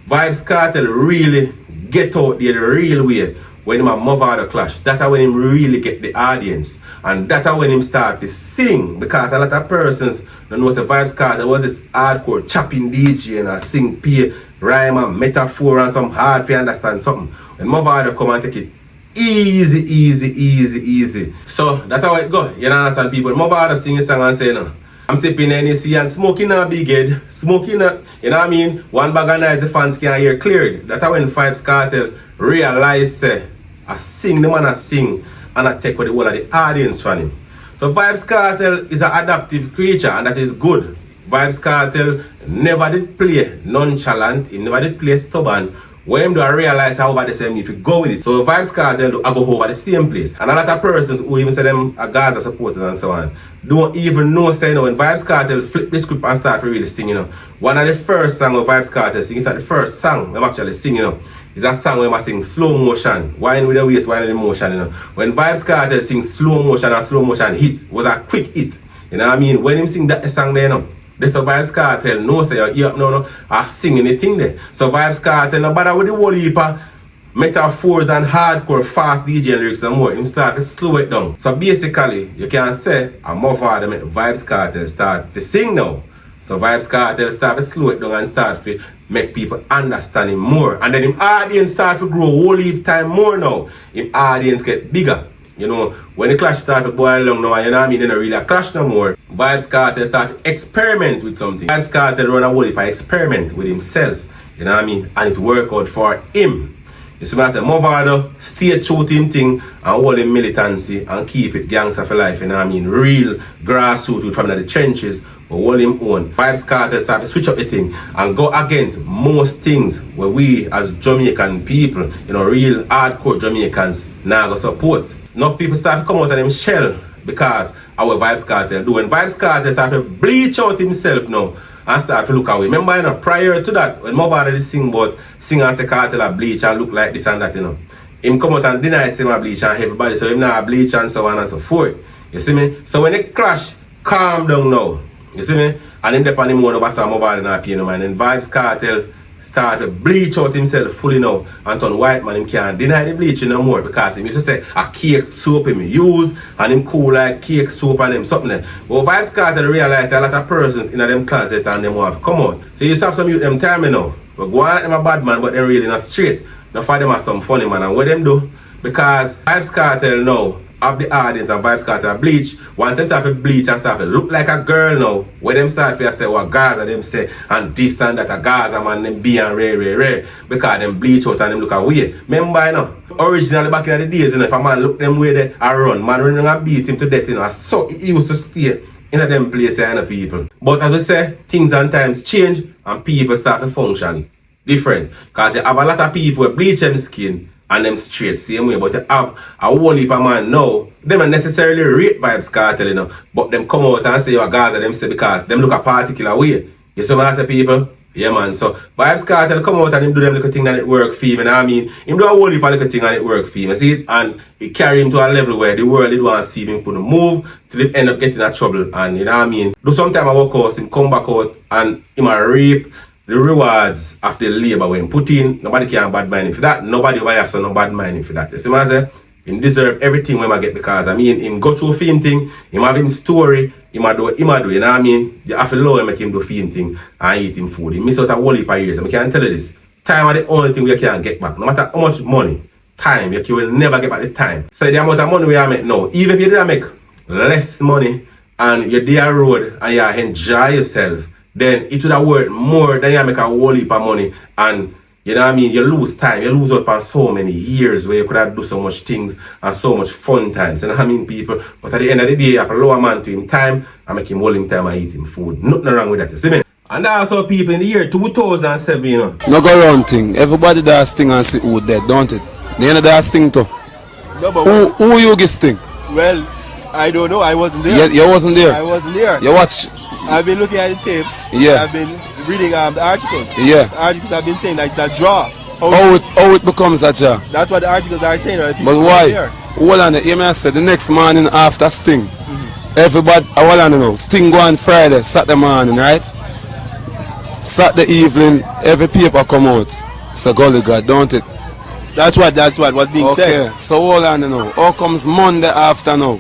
C: Vybz Kartel really get out there the real way when him and Mavado clash. That's when him really get the audience. And that's when him start to sing. Because a lot of persons don't know the Vybz Kartel was this hardcore chopping DJ and sing pay rhyme and metaphor and some hard to understand something. When Mavado come and take it easy. So that's how it go. You know understand, people? Mavado sing a song and say no. I'm sipping NEC and smoking a big head. Smoking a, you know what I mean? One bag of noise the fans can hear clearly. That's how when Vybz Kartel realize say I sing, the man I sing and I take what the whole of the audience from him. So Vybz Kartel is an adaptive creature and that is good. Vybz Kartel never did play nonchalant, he never did play stubborn. When him do I realize how over the same if you go with it. So Vybz Kartel do I go over the same place. And a lot of persons who even say them are Gaza supporters and so on don't even know say when Vybz Kartel flip the script and start really singing. One of the first songs of Vybz Kartel sing, in fact the first song I'm actually singing. is a song where I sing slow motion. Wine with the waist, wine with the motion, you know. When Vybz Kartel sing slow motion and slow motion hit, was a quick hit. You know what I mean? When him sing that song there, you know, the Vybz Kartel no say you hear up now, are singing the thing there. So Vybz Kartel no bother with the whole heap of metaphors and hardcore fast DJ lyrics and more. Him start to slow it down. So basically, you can say a Mavado make Vybz Kartel start to sing now. So Vybz Kartel start to slow it down and start to make people understand him more. And then him audience start to grow whole heap time more now. Him audience get bigger. You know, when the clash start to boil along now, you know what I mean, they don't really clash no more. Vybz Kartel start to experiment with something. Vybz Kartel run a whole heap of experiment with himself. You know what I mean? And it work out for him. You see what I say? Mavado stay true to him thing and hold him militancy and keep it gangster for life, you know what I mean? Real grassroots from the trenches, but hold him own. Vybz Kartel start to switch up the thing and go against most things where we as Jamaican people, you know, real hardcore Jamaicans now go support. Enough people start to come out of them shell because our Vybz Kartel do. When Vybz Kartel start to bleach out himself now and start to look away. Remember, you know, prior to that, when Mavado did sing about sing and say Kartel a bleach and look like this and that, you know, him come out and deny him a bleach and everybody, so him not a bleach and so on and so forth. You see me? So when it clash, calm down now. You see me? And him depend him one over some Mavado not pay no man. And Vybz Kartel start to bleach out himself fully now and turn white man. Him can't deny the bleaching no more because him used to say a cake soap him use and him cool like cake soap and him something there. But Vybz Kartel realize a lot of persons in them closet and them have come out. So you used to have some youth them time you know. But go on like them a bad man but them really not straight. Now for them are some funny man and what them do? Because Vybz Kartel now of the audience and Vybz Kartel bleach. Once them start to bleach and start to look like a girl now, when them start to say what Gaza them say and this and that a Gaza man them be and rare because them bleach out and them look away. Remember you know, originally back in the days, you know, if a man look them way there and run, man running and beat him to death, you know, so he used to stay in them places and people. But as we say, things and times change and people start to function different. Because you have a lot of people who bleach them skin and them straight same way, but you have a whole heap of man now, them don't necessarily rate Vybz Kartel, you know, but them come out and say you are Gaza, them say because them look a particular way. You see what I say, people? Yeah man, so Vybz Kartel come out and him do them little thing and it work for him, you know what I mean? Him do a whole heap of little thing and it work for him, you see it? And it carry him to a level where the world did want to see him couldn't move till he end up getting in trouble, and you know what I mean? Do sometime I walk out, him come back out and him a reap the rewards of the labor when put in. Nobody can bad mind him for that. Nobody why so no bad mind him for that. You see what I say? Him deserve everything when I get because I mean him go through film thing, him have him story, him a do, you know what I mean? You have to allow him make him do film thing and eat him food. He miss out a whole heap of years. I can't tell you this. Time is the only thing we can get back. No matter how much money, time, you will never get back the time. So the amount of money we are make now, even if you did make less money and you're there road and you enjoy yourself, then it would have worth more than you make a whole heap of money and you know what I mean, you lose time, you lose out on so many years where you could have do so much things and so much fun times, you know what I mean people, but at the end of the day you have to allow a man to him time and make him hold him time and eat him food. Nothing wrong with that, you see me? And also people in the year 2007, you know.
I: No go round thing, everybody does thing and see who dead, don't it? The end does thing too.
J: No, but
I: who you get thing?
J: Well, I don't know, I wasn't there.
I: You wasn't there?
J: I wasn't there.
I: You watch?
J: I've been looking at the tapes.
I: Yeah.
J: I've been reading the articles.
I: Yeah.
J: The articles have been saying that it's a draw.
I: How it becomes a draw?
J: That's what the articles are saying.
I: But why? Hold on, you may say the next morning after Sting, everybody, hold on now, Sting go on Friday, Saturday morning, right? Saturday evening, every paper come out. It's a Gully-Gaza, don't it?
J: That's what's being said.
I: Okay, so hold on now. How comes Monday after now?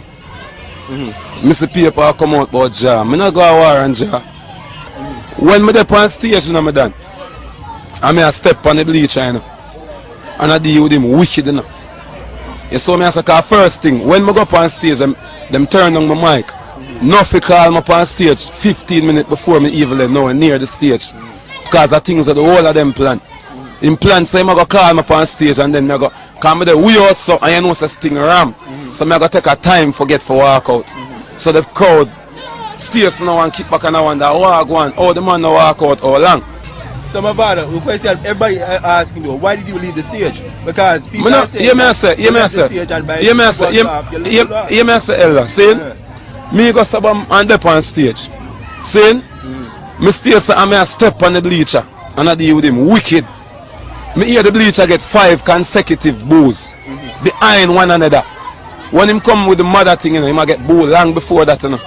I: Mr. Paper come out about Jah. I not go to war on Jah. When me dey on stage, you know me done. I may step on the bleacher, you know. And I deal with him wicked, you know. You saw me as a first thing. When me go up on stage, them turn on my mic. Nothing call me up on stage 15 minutes before me even know near the stage. Because the things are the whole of them plan. In plan, so I go call me up on stage and then I go, come there, we out so and you know it's Sting ram. So I go take a time for walk out. So the crowd stays now and kick back and I wonder, how the man now walk out, how long?
J: So Mavado, the question everybody asking you, why did you leave the stage? Because people are saying,
I: you may say, Elder, see? Me go stop and dip on stage. See? Me stay so I may step on the bleacher and I deal with him wicked.
A: Me hear the Bleacher get 5 consecutive boos behind one another. When him come with the mother thing, you know, him a get boo long before that, you know.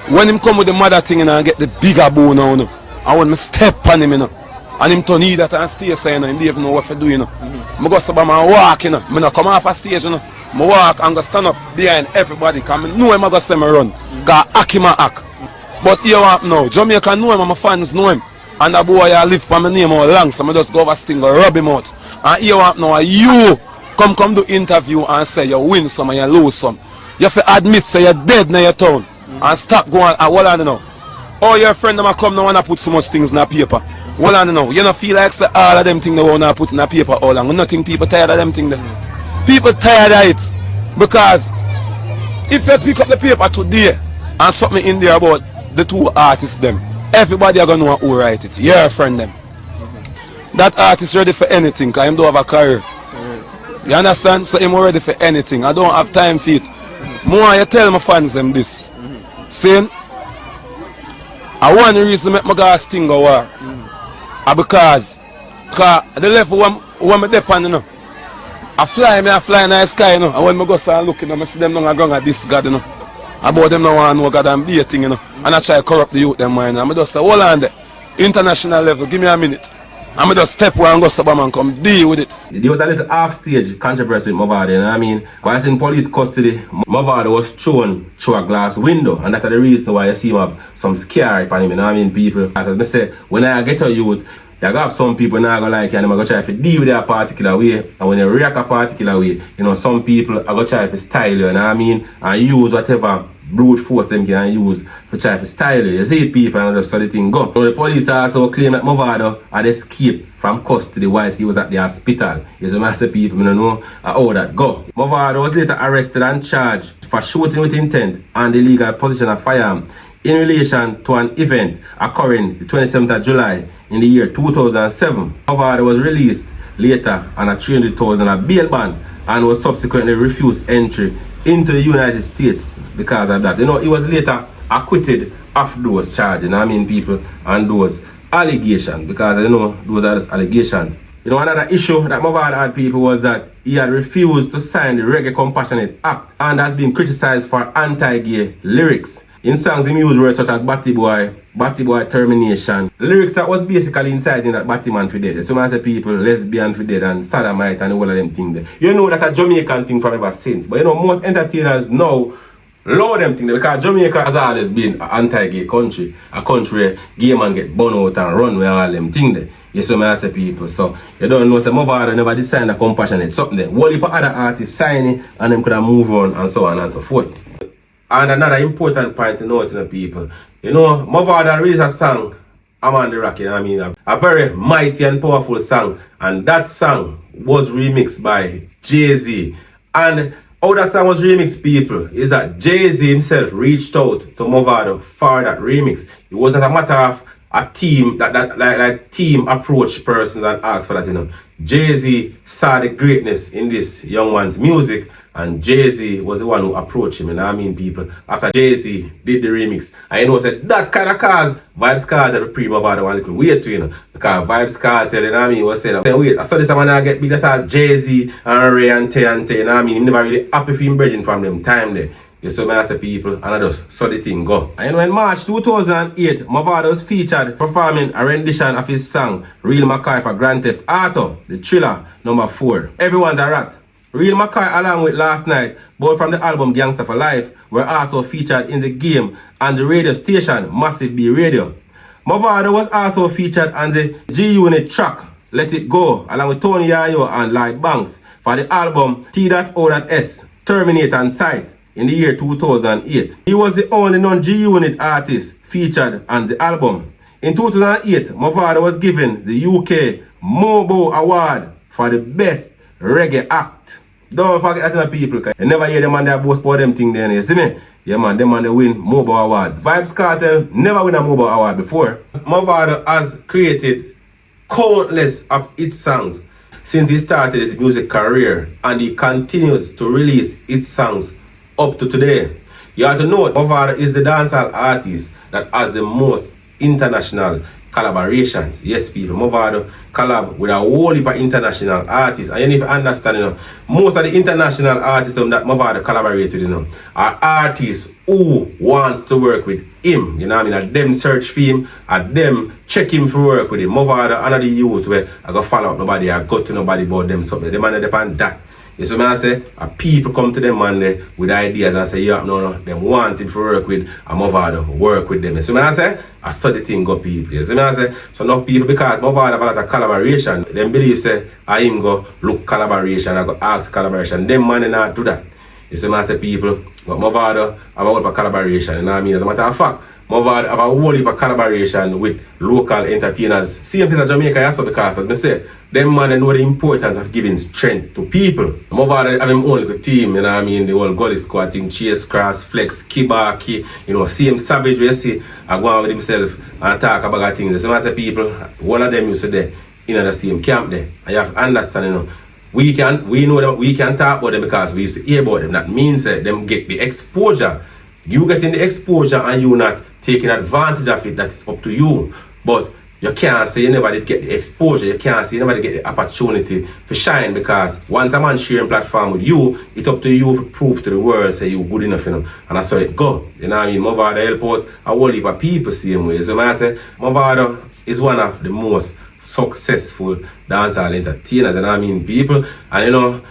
A: When him come with the mother thing, you know, I get the bigger boo now, you know. And when me step on him, you know, and him turn that and stay so, you know, him don't even know what to do, you know. I go somewhere and walk, you know. I not come off a stage, you know. I walk and go stand up behind everybody, because I know him I go say me run. Because I hack him a hack. But here what now, Jamaica know him and my fans know him. And the boy I live for my name all long, so I just go over sting and rub him out. And here what now, you come do interview and say you win some and you lose some. You have to admit say you're dead in your town. And stop going what on now. Oh, your friend them come now and put so much things in the paper. What on now? You don't feel like say all of them things they want to put in the paper all along. Nothing people tired of them things there. People tired of it. Because if you pick up the paper today and something in there about the 2 artists them, everybody are going to know who write it. Your friend them. That artist ready for anything because him don't have a career. You understand? So him ready for anything. I don't have time for it. More you tell my fans them this. Saying, I one reason make my guys sting a war. Because the level when I depend, you know, I fly in the sky, you know, and when I go start looking, I see them down and at this God, you know. About them now want to know God I'm dating, you know. And I try to corrupt the youth them mind. And I just say, hold on there. International level, give me a minute. I'm just step where and go stop and come deal with it.
C: There was a little half-stage controversy with Mavado, you know what I mean? While in police custody, Mavado was thrown through a glass window, and that's the reason why you see him have some scare upon him, you know what I mean, people? As I say, when I get to youth, you have some people not gonna like you and they're gonna try to deal with a particular way, and when you react a particular way, you know, some people are gonna try to style you know what I mean, and use whatever brute force them can use for try to style you. You see people and just so the thing go. So the police also claim that Mavado had escaped from custody whilst he was at the hospital. You see, massive people, I don't know how that go. Mavado was later arrested and charged for shooting with intent and illegal possession of firearm in relation to an event occurring the 27th of July in the year 2007. Mavado was released later on a $300,000 bail bond and was subsequently refused entry into the United States because of that. You know, he was later acquitted of those charges, you know what I mean, people, and those allegations, because you know, those are just allegations. You know, another issue that Mavado had, people, was that he had refused to sign the Reggae Compassionate Act and has been criticized for anti-gay lyrics. In songs he used words such as Batty Boy Termination, lyrics that was basically inciting that Batman for dead. So I say people, lesbian for dead and sodomite and all of them things there. You know that a Jamaican thing from ever since. But you know, most entertainers now love them things there because Jamaica has always been an anti-gay country. A country where gay man get burned out and run with all them things there. You see I say people. So you don't know, say Mavado never did sign a compassionate something there. Whole heap of other artists sign it and them could have moved on and so on and so forth. And another important point to note, you know, people, you know, Mavado released a song, I'm on the Rock, you know what I mean, a very mighty and powerful song, and that song was remixed by Jay-Z. And how that song was remixed, people, is that Jay-Z himself reached out to Mavado for that remix. It wasn't a matter of a team, like team approach persons and asked for that, you know. Jay-Z saw the greatness in this young man's music, and Jay-Z was the one who approached him, you know what I mean, people, after Jay-Z did the remix. And you know, said that kind of cause Vybz Kartel pre-Mavado one little wait to, you know, because Vybz Kartel, you know what I mean, was saying, wait, I saw this man get big, that's how Jay-Z and Ray and Tay, you know what I mean, he never really happy for him bridging from them time there. You saw me as a people, and I just saw the thing go. And you know, in March 2008, Mavado was featured performing a rendition of his song Real McCoy for Grand Theft Auto, the thriller number 4. Everyone's a rat. Real McCoy, along with Last Night, both from the album Gangsta for Life, were also featured in the game and the radio station Massive B Radio. Mavado was also featured on the G-Unit track Let It Go, along with Tony Yayo and Lloyd Banks for the album T.O.S, Terminate and Sight, in the year 2008. He was the only non-G-Unit artist featured on the album. In 2008, Mavado was given the UK Mobo Award for the best reggae act. Don't forget that, people, because you never hear them man that boast about them thing then, you see me? Yeah man, them man they win Mobo Awards. Vybz Kartel never win a Mobo Award before. Mavado has created countless of its songs since he started his music career, and he continues to release its songs up to today. You have to know Mavado is the dancehall artist that has the most international collaborations. Yes, people, Mavado collab with a whole heap of international artists. And you need to understand, most of the international artists that Mavado collaborate with, are artists who wants to work with him. You know what I mean? At them search for him, at them check him for work with him. Mavado, another youth where I go follow up nobody, I go to nobody about them something. They man depend that. You see what I say? People come to them man with ideas and say, yeah, no, them want him to work with a Mavado, work with them. You see what I say? I study thing go people. You see what I say? So enough people, because Mavado have a lot of collaboration, them believe say, I him go look collaboration, I go ask collaboration. Them man not do that. You see what I say, people? But Mavado have a whole heap of collaboration, you know what I mean? As a matter of fact, Mavado have a whole heap of collaboration with local entertainers. Same thing as Jamaica also, because as I say, them man they know the importance of giving strength to people. Mavado have him own little team, you know what I mean? The whole Gully squad thing, Chase, Cross, Flex, Kibaki, same Savage where you see, I go on with himself and talk about things. So I say people, one of them used to there in the same camp there. And you have to understand, we know that we can talk about them because we used to hear about them. That means that them get the exposure. You getting the exposure and you not taking advantage of it, that's up to you. But you can't say you never did get the exposure. You can't say you never did get the opportunity to shine, because once a man sharing platform with you, it's up to you to prove to the world, say you good enough, And that's how it go. You know what I mean? Mavado help out a whole heap of people same way. So I say, Mavado is one of the most successful dancehall entertainers, you know what I mean, people. And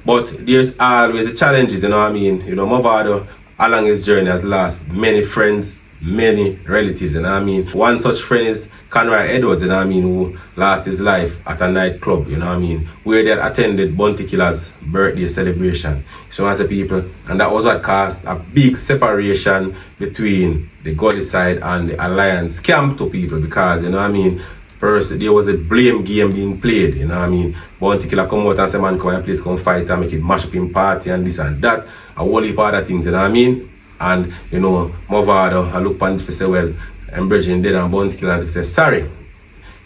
C: but there's always the challenges, you know what I mean. Mavado along his journey has lost many friends, many relatives, you know what I mean. One such friend is Conroy Edwards, you know what I mean, who lost his life at a nightclub, you know what I mean, where they attended Bounty Killer's birthday celebration. So as a people, and that was what caused a big separation between the Gully side and the Alliance camp to people, because, you know what I mean, there was a blame game being played, you know what I mean. Bounty Killer come out and say, man, come and please come fight and make it mash up in party and this and that. A whole heap of other things, you know what I mean. And, Mavado, I look on it to say, well, I'm bridging dead and Bounty Killer and say, sorry.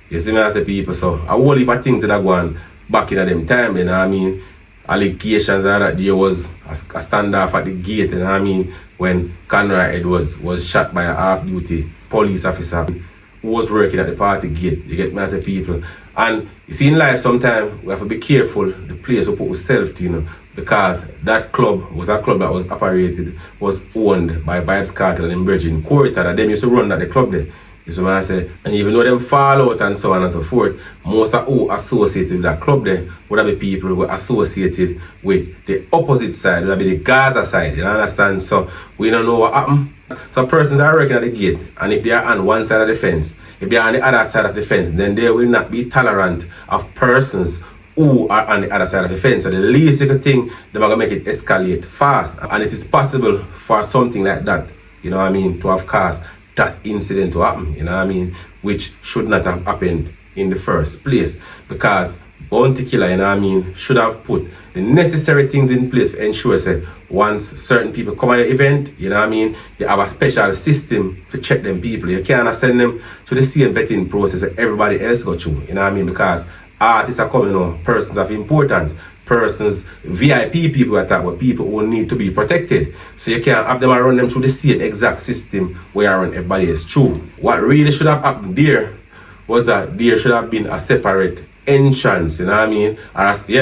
C: You see me as a people, so a whole heap of things that are going back in them time, you know what I mean. Allegations and that there was a standoff at the gate, you know what I mean, when Conroy Edwards was shot by a half-duty police officer who was working at the party gate. You get me as a people. And you see in life sometimes we have to be careful the place we put ourselves to, because that club was a club that was owned by Vibes Cartel and Virgin Quarter, and them used to run at the club there. You see what I say? And even though them fall out and so on and so forth, most of who associated with that club there would have been people who were associated with the opposite side, would have been the Gaza side, you understand? So we don't know what happened. So persons are working at the gate, and if they are on one side of the fence, if they are on the other side of the fence, then they will not be tolerant of persons who are on the other side of the fence. So the least little thing, they're going to make it escalate fast. And it is possible for something like that, you know what I mean, to have caused that incident to happen, you know what I mean, which should not have happened in the first place, because Bounty Killer, you know what I mean, should have put the necessary things in place to ensure that once certain people come at your event, you know what I mean, you have a special system to check them people. You can't send them to the same vetting process where everybody else go through, you know what I mean, because artists are coming, persons of importance, persons, VIP people are talking about, people who need to be protected. So you can't have them run them through the same exact system where I run everybody else through. What really should have happened there was that there should have been a separate entrance, you know what I mean?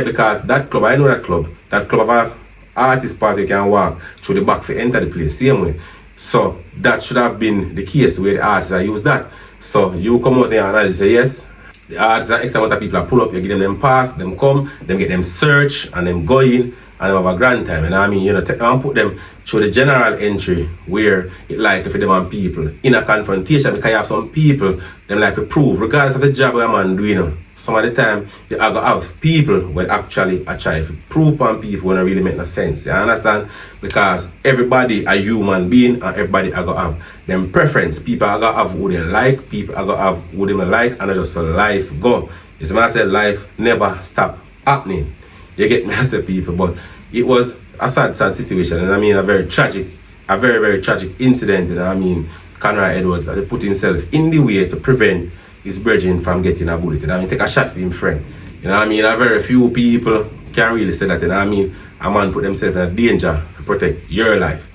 C: Because that club, I know that club of an artist party can walk through the back to enter the place, same way. So that should have been the case where the artists are used that. So you come out there and say, yes, the artists and X amount of people are pull up, you give them pass, them come, them get them search and them go in and them have a grand time. And I mean, take them and put them through the general entry where it like to fit them on people in a confrontation, because you have some people them like to prove, regardless of the job a man doing. Some of the time you are going to have people will actually try to prove on people when it really make no sense. You understand? Because everybody a human being and everybody are going to have them preference. People are going to have who they like, people are going to have who they don't like, and just so life go. You see, when I say life never stop happening. You get me, I say people, but it was a sad situation, and I mean a very, very tragic incident, and I mean Conroy Edwards put himself in the way to prevent his brethren from getting a bullet. And I mean, take a shot for him, friend. You know what I mean? A very few people can really say that. You know what I mean? A man put themselves in a danger to protect your life.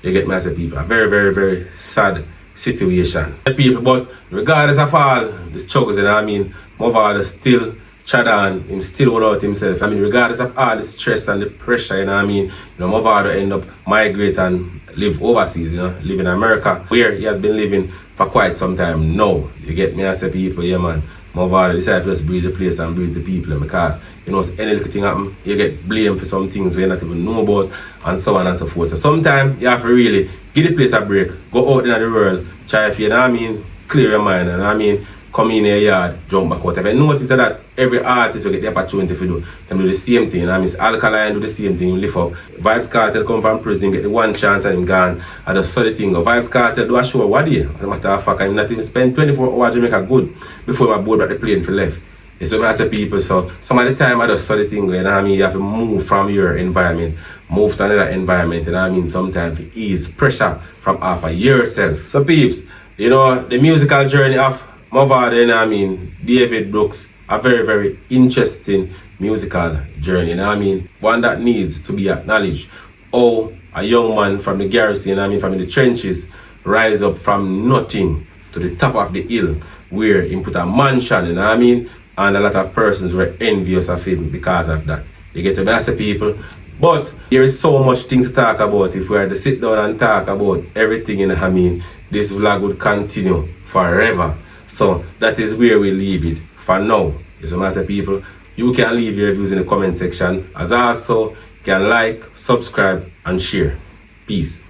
C: You get me as a people. A very, very, very sad situation. The people, but regardless of all the struggles, you know what I mean, Mavado still trod on, him still without himself. I mean, regardless of all the stress and the pressure, you know what I mean, Mavado end up migrate and live overseas, live in America, where he has been living for quite some time now. You get me? I say people, yeah man, Mavado decided to just breeze the place and breeze the people, because any little thing happen, you get blamed for some things we not even know about, and so on and so forth. So sometimes you have to really give the place a break, go out in the world, try if you know what I mean, clear your mind, and I mean, come in your yard, jump back out. If you notice that every artist will get the opportunity to do, them do the same thing. I mean, Alkaline do the same thing, lift up. Vibes Cartel come from prison, get the one chance and him gone. And the solid thing, Vibes Cartel do a show what day. As a matter of fact, I'm not even spend 24 hours Jamaica good before my board at the plane for left. It's what I say people, so some of the time I just solid thing, you know what I mean, you have to move from your environment, move to another environment, you know what I mean, sometimes to ease pressure from off of yourself. So peeps, the musical journey of Mavado, you know what I mean, David Brooks, a very, very interesting musical journey, you know what I mean, one that needs to be acknowledged. How a young man from the garrison, you know what I mean, from the trenches, rise up from nothing to the top of the hill, where he put a mansion, you know what I mean, and a lot of persons were envious of him because of that. You get to master people. But there is so much things to talk about. If we had to sit down and talk about everything, you know what I mean, this vlog would continue forever. So that is where we leave it for now. So master people, you can leave your views in the comment section. As also, you can like, subscribe and share. Peace.